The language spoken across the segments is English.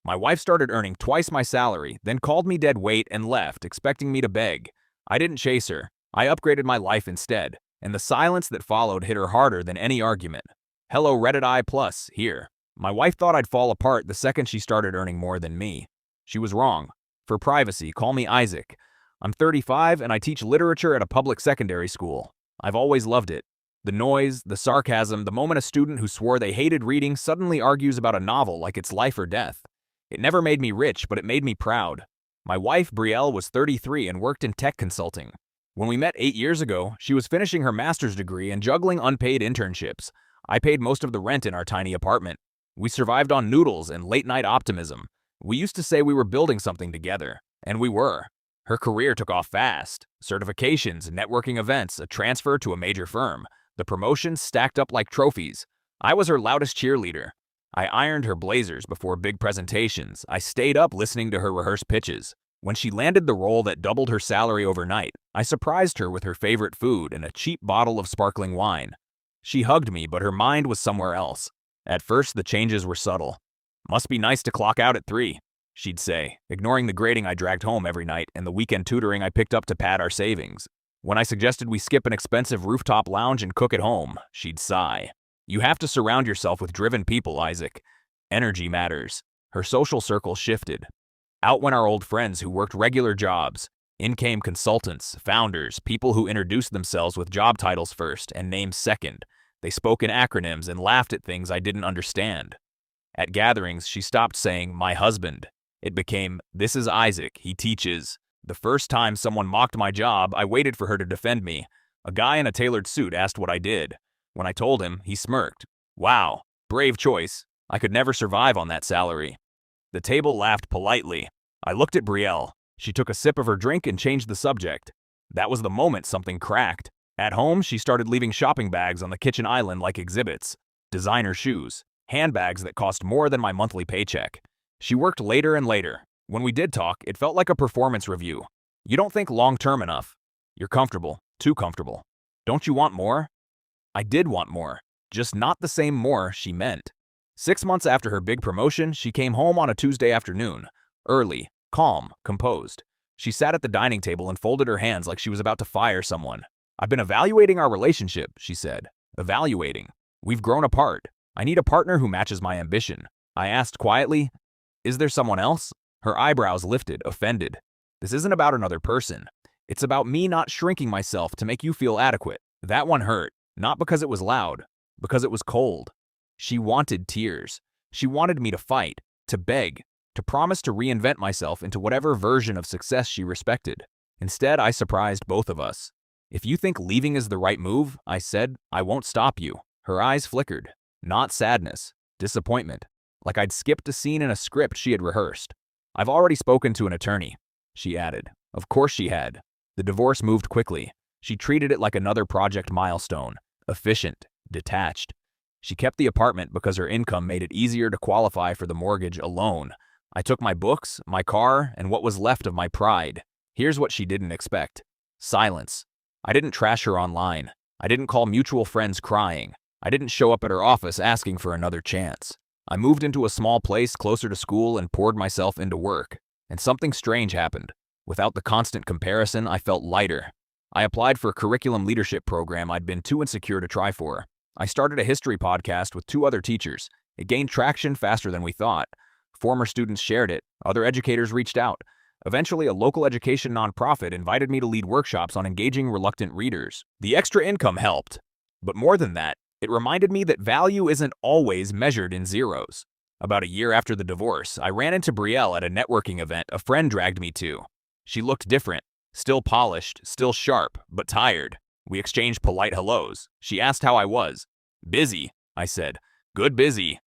My wife started earning twice my salary, then called me dead weight and left, expecting me to beg. I didn't chase her. I upgraded my life instead, and the silence that followed hit her harder than any argument. Hello Reddit I plus, here. My wife thought I'd fall apart the second she started earning more than me. She was wrong. For privacy, call me Isaac. I'm 35 and I teach literature at a public secondary school. I've always loved it. The noise, the sarcasm, the moment a student who swore they hated reading suddenly argues about a novel like it's life or death. It never made me rich, but it made me proud. My wife, Brielle, was 33 and worked in tech consulting. When we met 8 years ago, she was finishing her master's degree and juggling unpaid internships. I paid most of the rent in our tiny apartment. We survived on noodles and late-night optimism. We used to say we were building something together, and we were. Her career took off fast. Certifications, networking events, a transfer to a major firm. The promotions stacked up like trophies. I was her loudest cheerleader. I ironed her blazers before big presentations. I stayed up listening to her rehearse pitches. When she landed the role that doubled her salary overnight, I surprised her with her favorite food and a cheap bottle of sparkling wine. She hugged me, but her mind was somewhere else. At first, the changes were subtle. "Must be nice to clock out at 3, she'd say, ignoring the grading I dragged home every night and the weekend tutoring I picked up to pad our savings. When I suggested we skip an expensive rooftop lounge and cook at home, she'd sigh. "You have to surround yourself with driven people, Isaac. Energy matters." Her social circle shifted. Out went our old friends who worked regular jobs. In came consultants, founders, people who introduced themselves with job titles first and names second. They spoke in acronyms and laughed at things I didn't understand. At gatherings, she stopped saying, "my husband." It became, "this is Isaac, he teaches." The first time someone mocked my job, I waited for her to defend me. A guy in a tailored suit asked what I did. When I told him, he smirked. "Wow, brave choice. I could never survive on that salary." The table laughed politely. I looked at Brielle. She took a sip of her drink and changed the subject. That was the moment something cracked. At home, she started leaving shopping bags on the kitchen island like exhibits. Designer shoes. Handbags that cost more than my monthly paycheck. She worked later and later. When we did talk, it felt like a performance review. "You don't think long-term enough. You're comfortable. Too comfortable. Don't you want more?" I did want more. Just not the same more she meant. 6 months after her big promotion, she came home on a Tuesday afternoon. Early, calm, composed. She sat at the dining table and folded her hands like she was about to fire someone. "I've been evaluating our relationship," she said. "Evaluating. We've grown apart. I need a partner who matches my ambition." I asked quietly, "Is there someone else?" Her eyebrows lifted, offended. "This isn't about another person. It's about me not shrinking myself to make you feel adequate." That one hurt, not because it was loud, because it was cold. She wanted tears. She wanted me to fight, to beg, to promise to reinvent myself into whatever version of success she respected. Instead, I surprised both of us. "If you think leaving is the right move," I said, "I won't stop you." Her eyes flickered. Not sadness, disappointment. Like I'd skipped a scene in a script she had rehearsed. "I've already spoken to an attorney," she added. Of course she had. The divorce moved quickly. She treated it like another project milestone. Efficient, detached. She kept the apartment because her income made it easier to qualify for the mortgage alone. I took my books, my car, and what was left of my pride. Here's what she didn't expect. Silence. I didn't trash her online. I didn't call mutual friends crying. I didn't show up at her office asking for another chance. I moved into a small place closer to school and poured myself into work. And something strange happened. Without the constant comparison, I felt lighter. I applied for a curriculum leadership program I'd been too insecure to try for. I started a history podcast with 2 other teachers. It gained traction faster than we thought. Former students shared it. Other educators reached out. Eventually, a local education nonprofit invited me to lead workshops on engaging reluctant readers. The extra income helped. But more than that, it reminded me that value isn't always measured in zeros. About a year after the divorce, I ran into Brielle at a networking event a friend dragged me to. She looked different. Still polished, still sharp, but tired. We exchanged polite hellos. She asked how I was. "Busy," I said. "Good busy."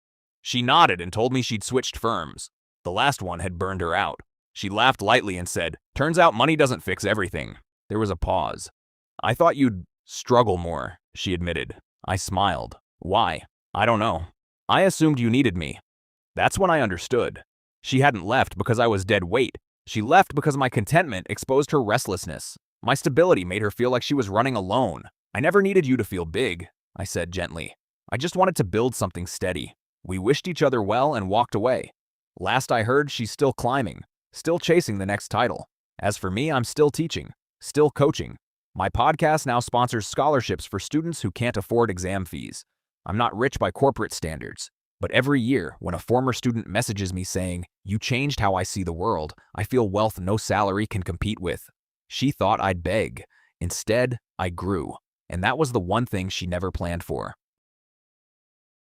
She nodded and told me she'd switched firms. The last one had burned her out. She laughed lightly and said, "Turns out money doesn't fix everything." There was a pause. "I thought you'd struggle more," she admitted. I smiled. "Why?" "I don't know. I assumed you needed me." That's when I understood. She hadn't left because I was dead weight. She left because my contentment exposed her restlessness. My stability made her feel like she was running alone. "I never needed you to feel big," I said gently. "I just wanted to build something steady." We wished each other well and walked away. Last I heard, she's still climbing, still chasing the next title. As for me, I'm still teaching, still coaching. My podcast now sponsors scholarships for students who can't afford exam fees. I'm not rich by corporate standards, but every year, when a former student messages me saying, "You changed how I see the world," I feel wealth no salary can compete with. She thought I'd beg. Instead, I grew. And that was the one thing she never planned for.